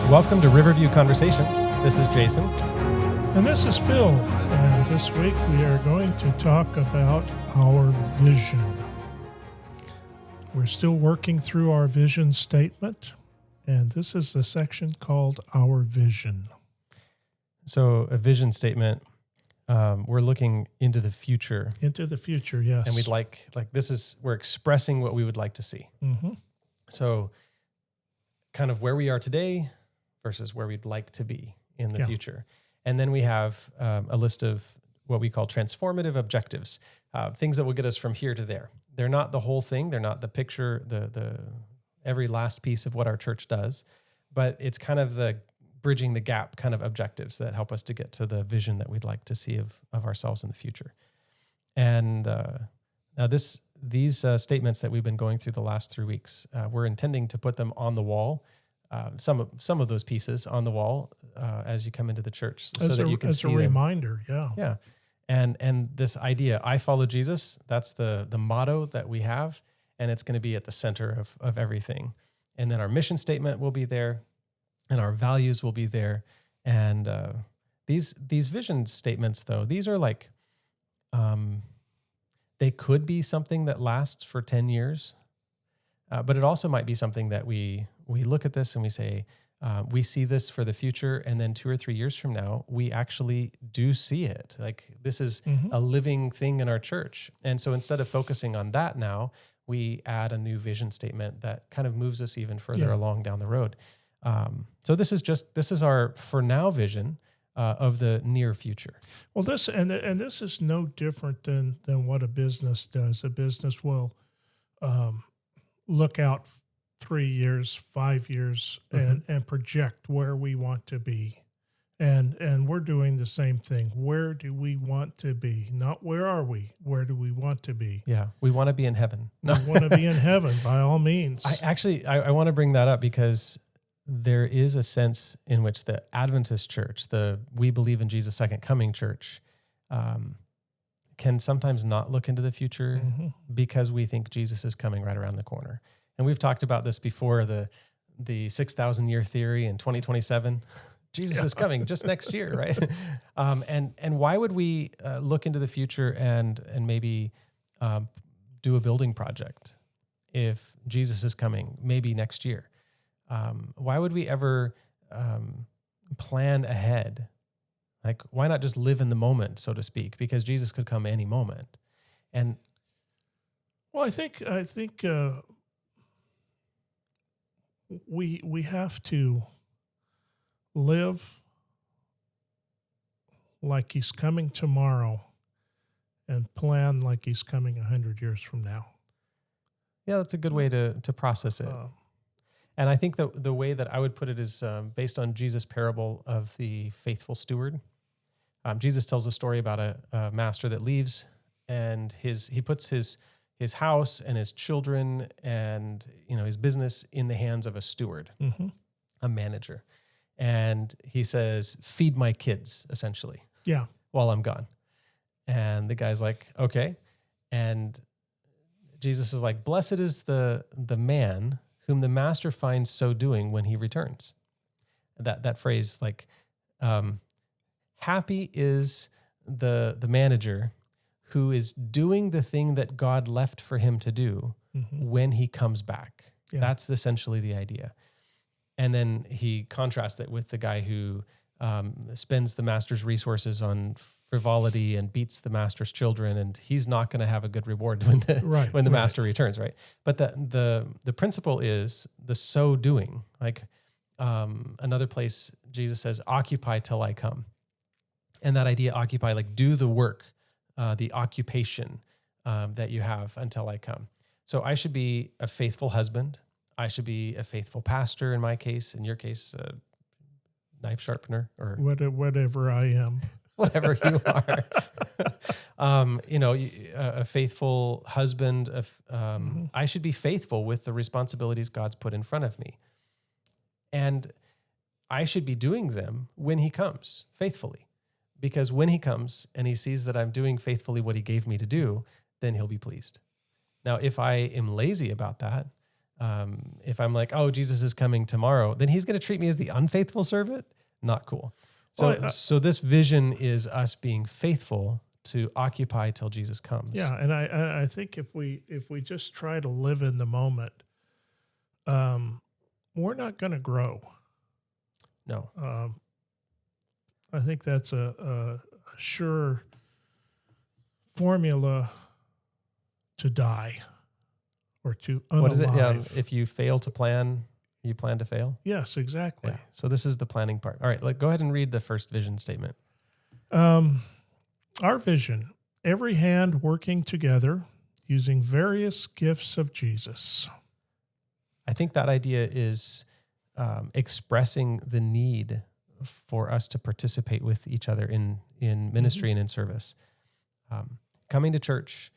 Welcome to Riverview Conversations. This is Jason. And this is Phil. And this week we are going to talk about our vision. We're still working through our vision statement, and this is the section called Our Vision. So a vision statement, we're looking into the future. Into the future, yes. And we'd we're expressing what we would like to see. Mm-hmm. So kind of where we are today versus where we'd like to be in the future. And then we have a list of what we call transformative objectives, things that will get us from here to there. They're not the whole thing. They're not the picture, the every last piece of what our church does, but it's kind of the bridging the gap kind of objectives that help us to get to the vision that we'd like to see of ourselves in the future. And now these statements that we've been going through the last 3 weeks, we're intending to put them on the wall, some of those pieces on the wall as you come into the church, so that you can see them. As a reminder, yeah. Yeah. And this idea, I follow Jesus, that's the motto that we have, and it's going to be at the center of everything. And then our mission statement will be there, and our values will be there. And these vision statements, though, these are like, they could be something that lasts for 10 years, but it also might be something that we look at this and we say, we see this for the future, and then 2 or 3 years from now, we actually do see it. Like this is a living thing in our church. And so instead of focusing on that now, we add a new vision statement that kind of moves us even further along down the road. So this is our for now vision of the near future. Well, this is no different than what a business does. A business will look out 3 years, 5 years, and project where we want to be. And we're doing the same thing. Where do we want to be? Not where are we? Where do we want to be? Yeah, we want to be in heaven. We want to be in heaven, by all means. I want to bring that up because there is a sense in which the Adventist church, the We Believe in Jesus' Second Coming church, can sometimes not look into the future because we think Jesus is coming right around the corner. And we've talked about this before, the 6,000 year theory in 2027. Jesus is coming just next year, right? And why would we look into the future and maybe do a building project if Jesus is coming maybe next year? Why would we ever plan ahead? Like, why not just live in the moment, so to speak? Because Jesus could come any moment. And well, I think we have to live like he's coming tomorrow and plan like he's coming 100 years from now. Yeah, that's a good way to process it. And I think the way that I would put it is based on Jesus' parable of the faithful steward. Jesus tells a story about a master that leaves, and he puts his house and his children and his business in the hands of a steward, a manager. And he says, feed my kids, essentially, while I'm gone. And the guy's like, okay. And Jesus is like, blessed is the man whom the master finds so doing when he returns. That phrase, like, happy is the manager who is doing the thing that God left for him to do when he comes back. Yeah. That's essentially the idea. And then he contrasts that with the guy who spends the master's resources on frivolity and beats the master's children, and he's not going to have a good reward when the master returns, right? But the principle is the so doing. Like another place, Jesus says, "Occupy till I come," and that idea, occupy, like do the work, the occupation that you have until I come. So I should be a faithful husband. I should be a faithful pastor in my case. In your case, a knife sharpener or whatever I am. Whatever you are. A faithful husband. I should be faithful with the responsibilities God's put in front of me. And I should be doing them when he comes, faithfully. Because when he comes and he sees that I'm doing faithfully what he gave me to do, then he'll be pleased. Now, if I am lazy about that, If I'm like, oh, Jesus is coming tomorrow, then he's going to treat me as the unfaithful servant. Not cool. So, Well, so this vision is us being faithful to occupy till Jesus comes. Yeah, and I think if we just try to live in the moment, we're not going to grow. No. I think that's a sure formula to die or to unalive. What is it? If you fail to plan, you plan to fail? Yes, exactly. Yeah. So this is the planning part. All right, go ahead and read the first vision statement. Our vision, every hand working together using various gifts of Jesus. I think that idea is expressing the need for us to participate with each other in ministry and in service. Coming to church,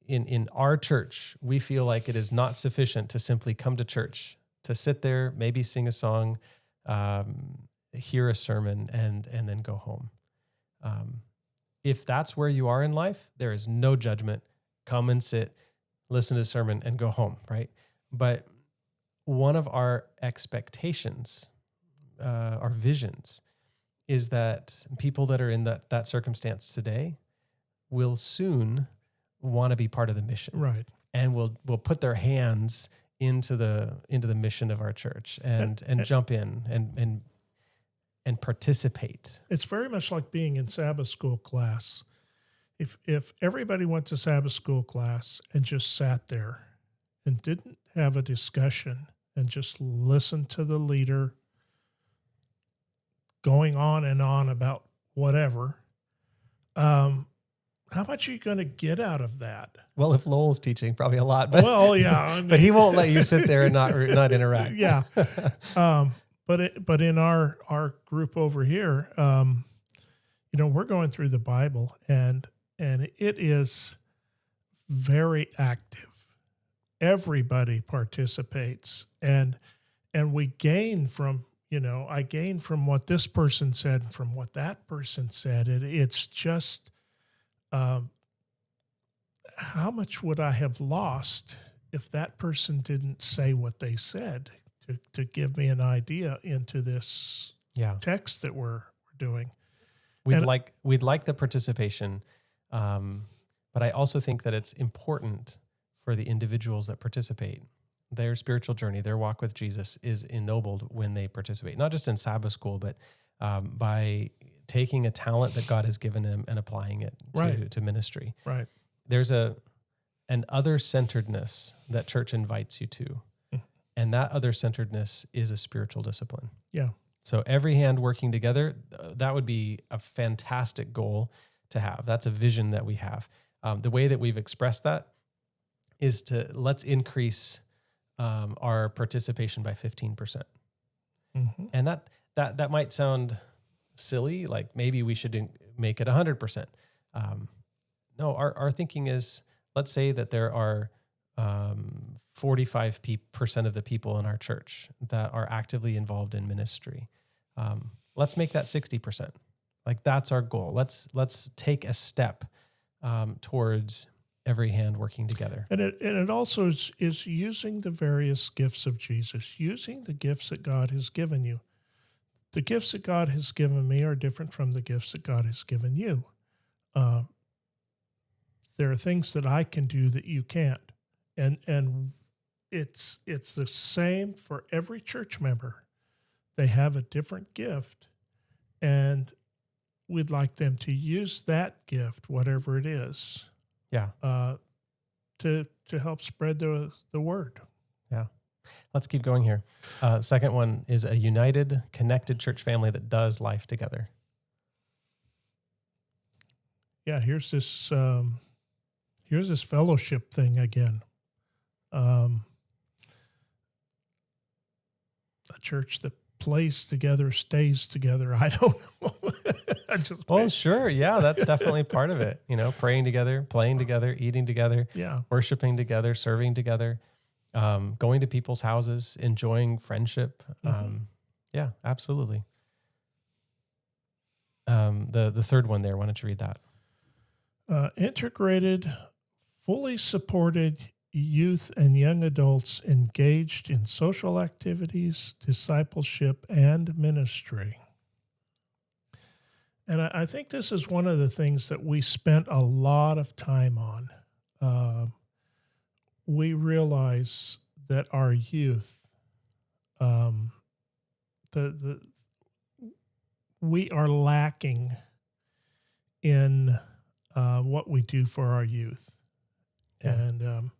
in our church, we feel like it is not sufficient to simply come to church, to sit there, maybe sing a song, hear a sermon, and then go home. If that's where you are in life, there is no judgment. Come and sit, listen to the sermon, and go home, right? But one of our expectations, our visions, is that people that are in that circumstance today will soon want to be part of the mission, right? And will put their hands into the mission of our church and jump in and participate. It's very much like being in Sabbath school class. If everybody went to Sabbath school class and just sat there and didn't have a discussion and just listened to the leader going on and on about whatever, how much are you going to get out of that? Well, if Lowell's teaching, probably a lot. But, well, yeah. But he won't let you sit there and not interact. Yeah. But in our group over here, we're going through the Bible and it is very active. Everybody participates and we gain from, I gain from what this person said and from what that person said. It's just, how much would I have lost if that person didn't say what they said to give me an idea into this text that we're doing? We'd like the participation, but I also think that it's important for the individuals that participate. Their spiritual journey, their walk with Jesus is ennobled when they participate, not just in Sabbath school, but by taking a talent that God has given them and applying it to ministry. Right. There's an other-centeredness that church invites you to, and that other-centeredness is a spiritual discipline. Yeah. So every hand working together, that would be a fantastic goal to have. That's a vision that we have. The way that we've expressed that is let's increase our participation by 15%. Mm-hmm. And that might sound silly, like maybe we should make it 100%. No, our thinking is, let's say that there are 45% of the people in our church that are actively involved in ministry. Let's make that 60%. Like that's our goal. Let's take a step towards every hand working together. And it also is using the various gifts of Jesus, using the gifts that God has given you. The gifts that God has given me are different from the gifts that God has given you. There are things that I can do that you can't. And it's the same for every church member. They have a different gift, and we'd like them to use that gift, whatever it is, to help spread the word. Yeah. Let's keep going here. Second one is a united, connected church family that does life together. Yeah, here's this fellowship thing again. A church that plays together, stays together. I don't know. Sure. Yeah, that's definitely part of it. Praying together, playing together, eating together, worshiping together, serving together, going to people's houses, enjoying friendship. Yeah, absolutely. The third one there, why don't you read that? Integrated, fully supported, youth and young adults engaged in social activities, discipleship, and ministry. And I think this is one of the things that we spent a lot of time on. We realize that our youth, we are lacking in what we do for our youth, and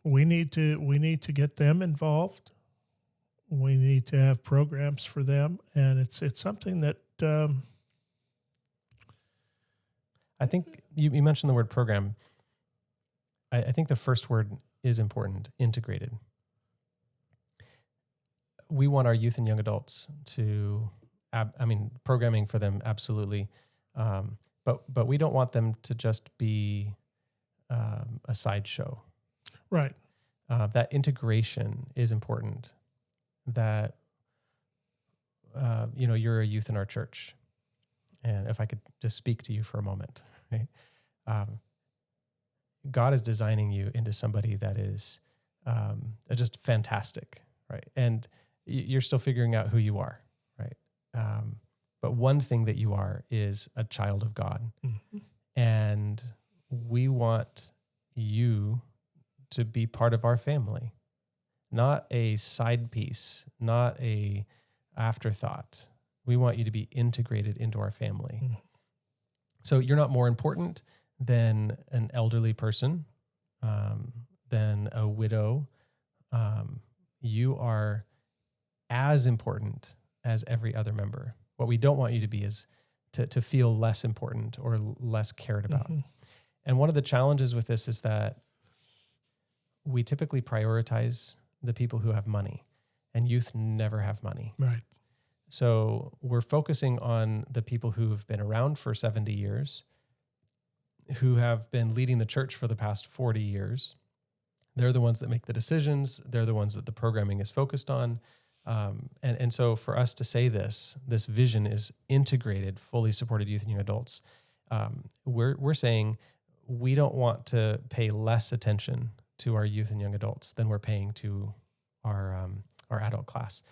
we need to get them involved. We need to have programs for them, and it's something that I think you mentioned the word program. I think the first word is important: integrated. We want our youth and young adults to, programming for them, absolutely. But we don't want them to just be a sideshow. Right. That integration is important. That, you're a youth in our church. And if I could just speak to you for a moment, right? God is designing you into somebody that is just fantastic, right? And you're still figuring out who you are, right? But one thing that you are is a child of God. Mm-hmm. And we want you to be part of our family, not a side piece, not a afterthought. We want you to be integrated into our family. Mm-hmm. So you're not more important than an elderly person, than a widow. You are as important as every other member. What we don't want you to be is to feel less important or less cared about. Mm-hmm. And one of the challenges with this is that we typically prioritize the people who have money, and youth never have money. Right. So we're focusing on the people who've been around for 70 years, who have been leading the church for the past 40 years. They're the ones that make the decisions. They're the ones that the programming is focused on. And so for us to say this vision is integrated, fully supported youth and young adults. We're saying we don't want to pay less attention to our youth and young adults than we're paying to our adult class.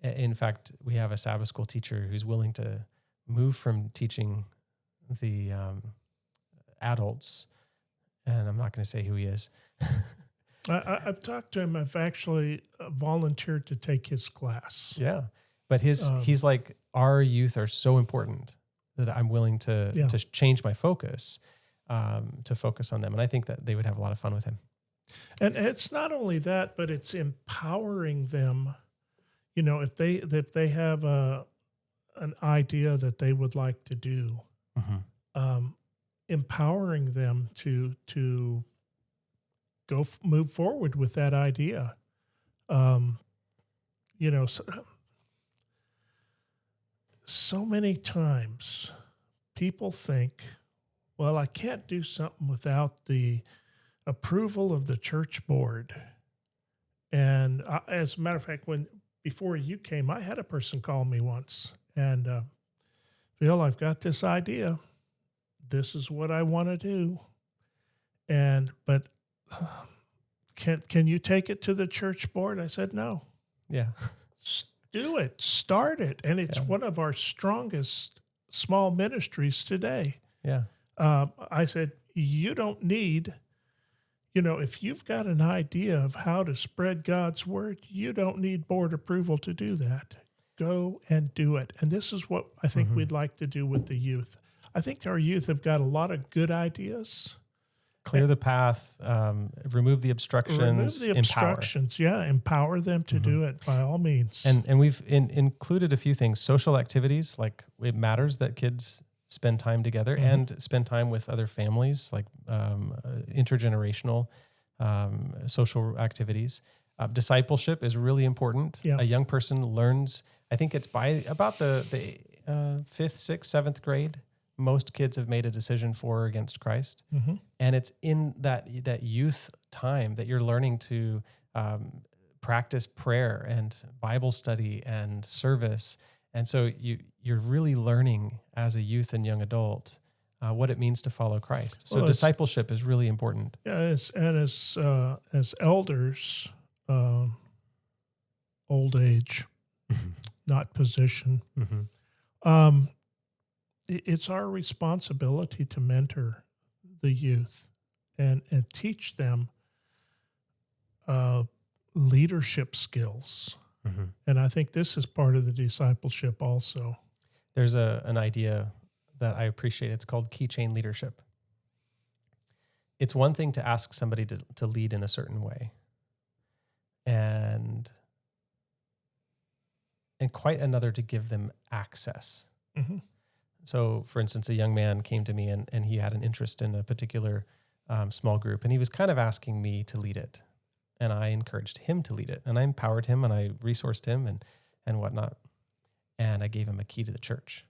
In fact, we have a Sabbath school teacher who's willing to move from teaching the adults, and I'm not going to say who he is. I've talked to him. I've actually volunteered to take his class. Yeah, but he's like, our youth are so important that I'm willing to change my focus, to focus on them, and I think that they would have a lot of fun with him. And it's not only that, but it's empowering them. You know, if they have an idea that they would like to do, mm-hmm. Empowering them to go move forward with that idea. So many times people think, well, I can't do something without the approval of the church board. And as a matter of fact, before you came, I had a person call me once and, Phil, I've got this idea. This is what I want to do. But can you take it to the church board? I said, no. Yeah. Do it. Start it. And it's one of our strongest small ministries today. Yeah. I said, you don't need, if you've got an idea of how to spread God's word, you don't need board approval to do that. Go and do it. And this is what I think mm-hmm. we'd like to do with the youth. I think our youth have got a lot of good ideas. Clear the path, remove the obstructions, empower them to mm-hmm. do it by all means. And we've included a few things. Social activities, like it matters that kids spend time together mm-hmm. and spend time with other families, like intergenerational social activities. Discipleship is really important. Yeah. A young person learns, I think it's by about the 5th, 6th, 7th grade, most kids have made a decision for or against Christ. Mm-hmm. And it's in that youth time that you're learning to practice prayer and Bible study and service. And so you're really learning as a youth and young adult what it means to follow Christ. So Well, discipleship is really important. Yeah, as elders, old age, not position. Um, it's our responsibility to mentor the youth and teach them leadership skills. And I think this is part of the discipleship also. There's an idea that I appreciate. It's called keychain leadership. It's one thing to ask somebody to lead in a certain way, and quite another to give them access. So, for instance, a young man came to me and he had an interest in a particular small group, and he was kind of asking me to lead it. And I encouraged him to lead it, and I empowered him, and I resourced him and whatnot. And I gave him a key to the church.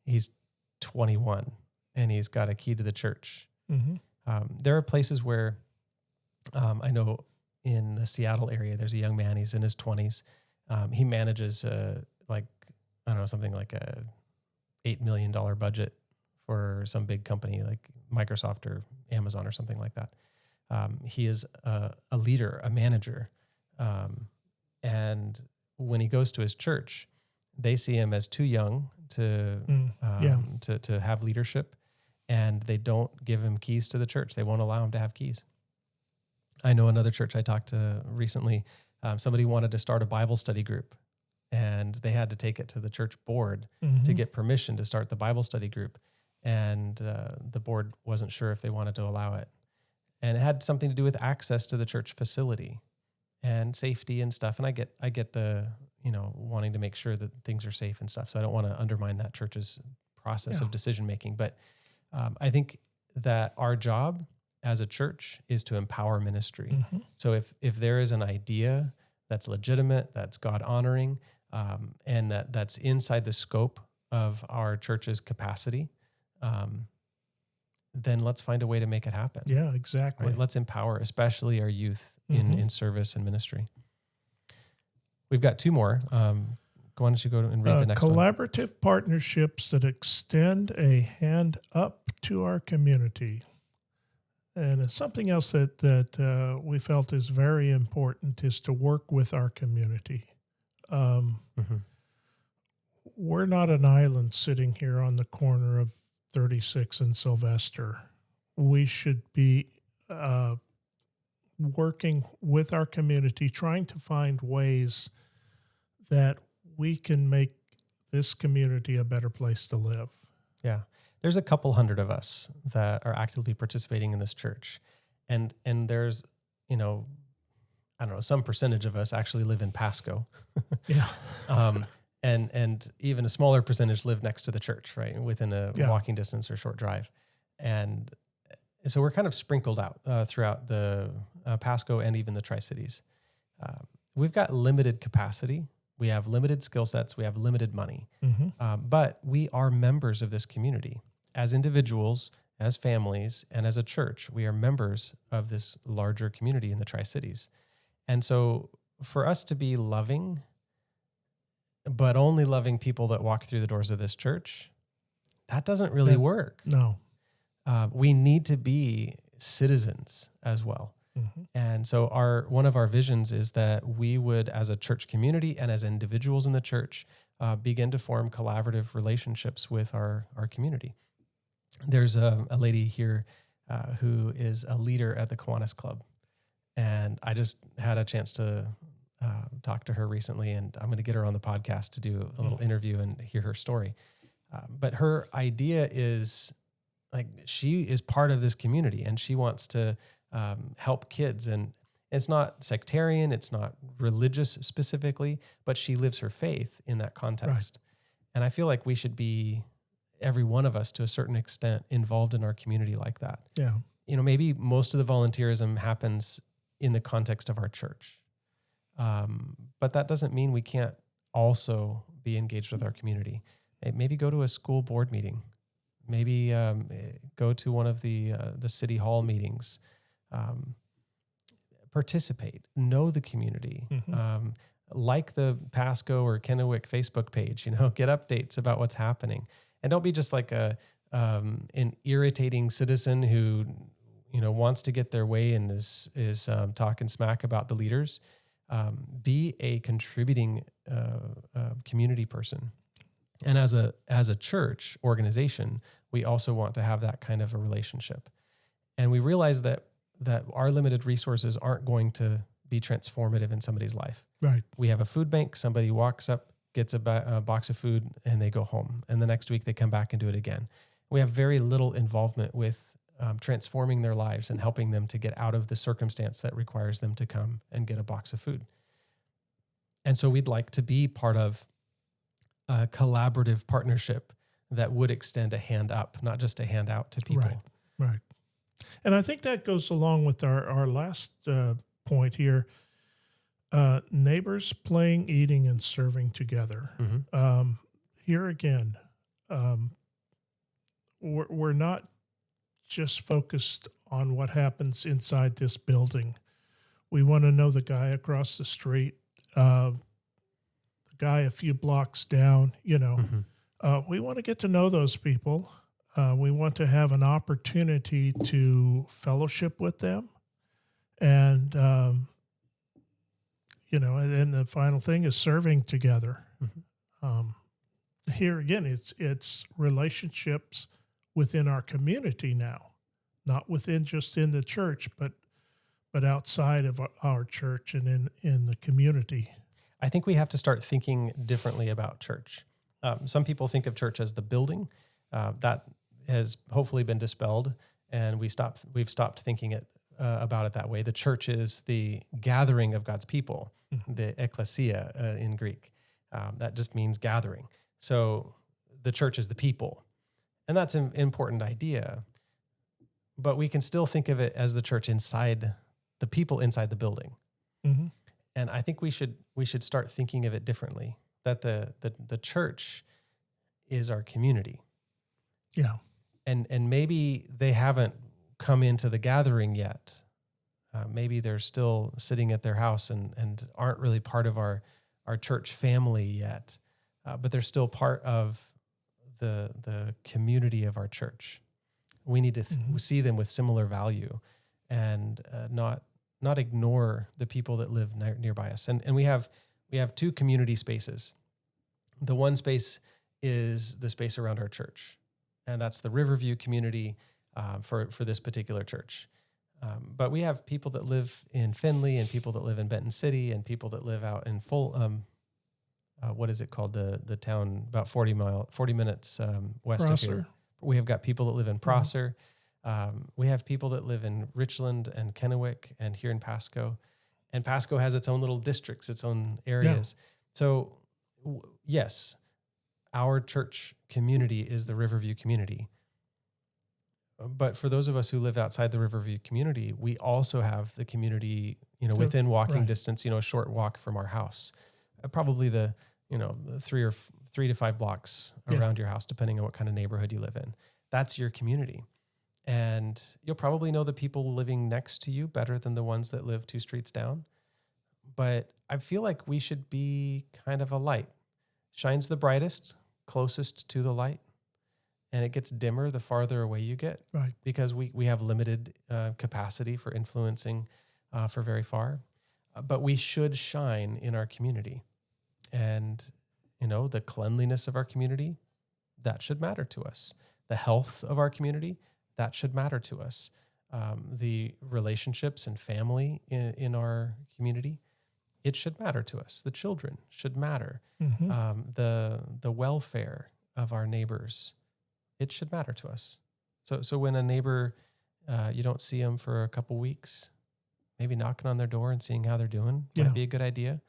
He's 21, and he's got a key to the church. There are places where I know in the Seattle area, there's a young man, he's in his 20s. He manages something like a $8 million budget for some big company like Microsoft or Amazon or something like that. He is a leader, a manager. And when he goes to his church, they see him as too young to have leadership, and they don't give him keys to the church. They won't allow him to have keys. I know another church I talked to recently, somebody wanted to start a Bible study group, and they had to take it to the church board to get permission to start the Bible study group. And the board wasn't sure if they wanted to allow it. And it had something to do with access to the church facility and safety and stuff. And I get the, wanting to make sure that things are safe and stuff. So I don't want to undermine that church's process of decision-making. But I think that our job as a church is to empower ministry. So if there is an idea that's legitimate, that's God-honoring, and that's inside the scope of our church's capacity, then let's find a way to make it happen. Yeah, exactly. Right? Let's empower, especially our youth in service and ministry. We've got two more. Why don't you go and read the next one? Collaborative partnerships that extend a hand up to our community. And it's something else that we felt is very important is to work with our community. We're not an island sitting here on the corner of 36 and Sylvester. We should be working with our community, trying to find ways that we can make this community a better place to live. Yeah. There's a couple hundred of us that are actively participating in this church. And there's, some percentage of us actually live in Pasco. Yeah. And even a smaller percentage live next to the church, right? Within a walking distance or short drive. And so we're kind of sprinkled out throughout the Pasco and even the Tri-Cities. We've got limited capacity. We have limited skill sets. We have limited money. But we are members of this community. As individuals, as families, and as a church, we are members of this larger community in the Tri-Cities. And so for us to be loving, but only loving people that walk through the doors of this church, that doesn't really work. No. We need to be citizens as well. And so one of our visions is that we would, as a church community and as individuals in the church, begin to form collaborative relationships with our community. There's a lady here who is a leader at the Kiwanis Club. And I just had a chance to talk to her recently, and I'm going to get her on the podcast to do a little interview and hear her story. But her idea is she is part of this community, and she wants to help kids. And it's not sectarian, it's not religious specifically, but she lives her faith in that context. Right. And I feel like we should be, every one of us to a certain extent, involved in our community like that. Yeah. Maybe most of the volunteerism happens in the context of our church. But that doesn't mean we can't also be engaged with our community. Maybe go to a school board meeting. Maybe go to one of the city hall meetings. Participate. Know the community. Like the Pasco or Kennewick Facebook page. Get updates about what's happening. And don't be just like a an irritating citizen who, wants to get their way and is talking smack about the leaders. Be a contributing community person. And as a church organization, we also want to have that kind of a relationship. And we realize that our limited resources aren't going to be transformative in somebody's life. Right. We have a food bank. Somebody walks up, gets a box of food, and they go home. And the next week they come back and do it again. We have very little involvement with transforming their lives and helping them to get out of the circumstance that requires them to come and get a box of food. And so we'd like to be part of a collaborative partnership that would extend a hand up, not just a hand out to people. Right. And I think that goes along with our last point here. Neighbors playing, eating, and serving together. Mm-hmm. Here again, we're not just focused on what happens inside this building. We want to know the guy across the street, the guy a few blocks down, Mm-hmm. We want to get to know those people. We want to have an opportunity to fellowship with them. And, and the final thing is serving together. Mm-hmm. Here again, it's relationships within our community now, not within just in the church, but outside of our church and in the community. I think we have to start thinking differently about church. Some people think of church as the building. That has hopefully been dispelled, and we've stopped thinking about it that way. The church is the gathering of God's people, mm-hmm. the ecclesia in Greek. That just means gathering. So the church is the people, and that's an important idea. But we can still think of it as the church inside the people inside the building. Mm-hmm. And I think we should start thinking of it differently. That the church is our community. Yeah. And maybe they haven't come into the gathering yet. Maybe they're still sitting at their house and aren't really part of our church family yet. But they're still part of the community of our church. We need to mm-hmm. see them with similar value and not ignore the people that live nearby us. And we have two community spaces. The one space is the space around our church, and that's the Riverview community for this particular church. But we have people that live in Findlay, and people that live in Benton City, and people that live out in what is it called? The town about 40 minutes west Prosser. of here. We have got people that live in Prosser. We have people that live in Richland and Kennewick and here in Pasco. And Pasco has its own little districts, its own areas. Yeah. So, yes, our church community is the Riverview community. But for those of us who live outside the Riverview community, we also have the community, within walking distance, a short walk from our house. Probably the 3 to 5 blocks around your house, depending on what kind of neighborhood you live in. That's your community. And you'll probably know the people living next to you better than the ones that live 2 streets down. But I feel like we should be kind of a light. Shines the brightest, closest to the light. And it gets dimmer the farther away you get. Right. Because we have limited capacity for influencing for very far. But we should shine in our community. And, the cleanliness of our community, that should matter to us. The health of our community, that should matter to us. The relationships and family in our community, it should matter to us. The children should matter. Mm-hmm. The welfare of our neighbors, it should matter to us. So when a neighbor, you don't see them for a couple weeks, maybe knocking on their door and seeing how they're doing might be a good idea.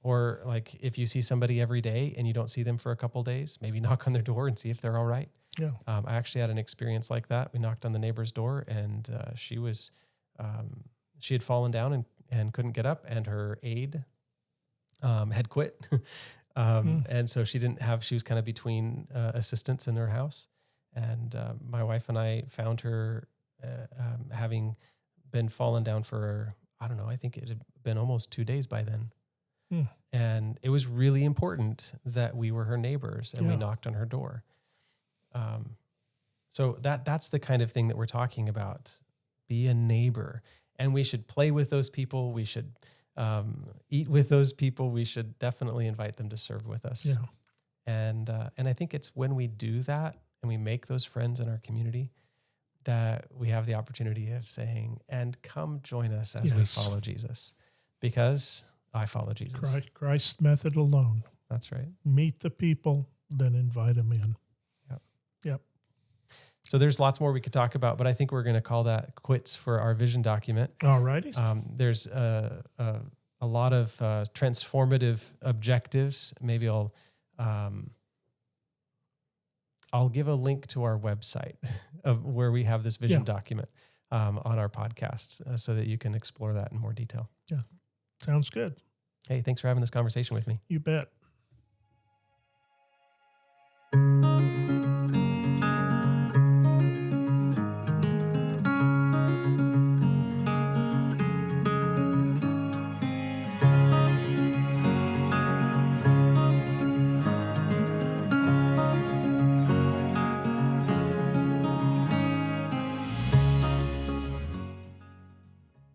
Or like if you see somebody every day and you don't see them for a couple days, maybe knock on their door and see if they're all right. Yeah. I actually had an experience like that. We knocked on the neighbor's door, and she had fallen down and couldn't get up, and her aide had quit. And so she was kind of between assistants in her house. And my wife and I found her having been fallen down for, I don't know, I think it had been almost 2 days by then. And it was really important that we were her neighbors and we knocked on her door. So that's the kind of thing that we're talking about. Be a neighbor. And we should play with those people. We should eat with those people. We should definitely invite them to serve with us. Yeah. And I think it's when we do that and we make those friends in our community that we have the opportunity of saying, and come join us as we follow Jesus, because I follow Jesus. Christ's method alone. That's right. Meet the people, then invite them in. Yep. So there's lots more we could talk about, but I think we're going to call that quits for our vision document. All righty. There's a lot of transformative objectives. Maybe I'll give a link to our website of where we have this vision document on our podcast so that you can explore that in more detail. Yeah. Sounds good. Hey, thanks for having this conversation with me. You bet.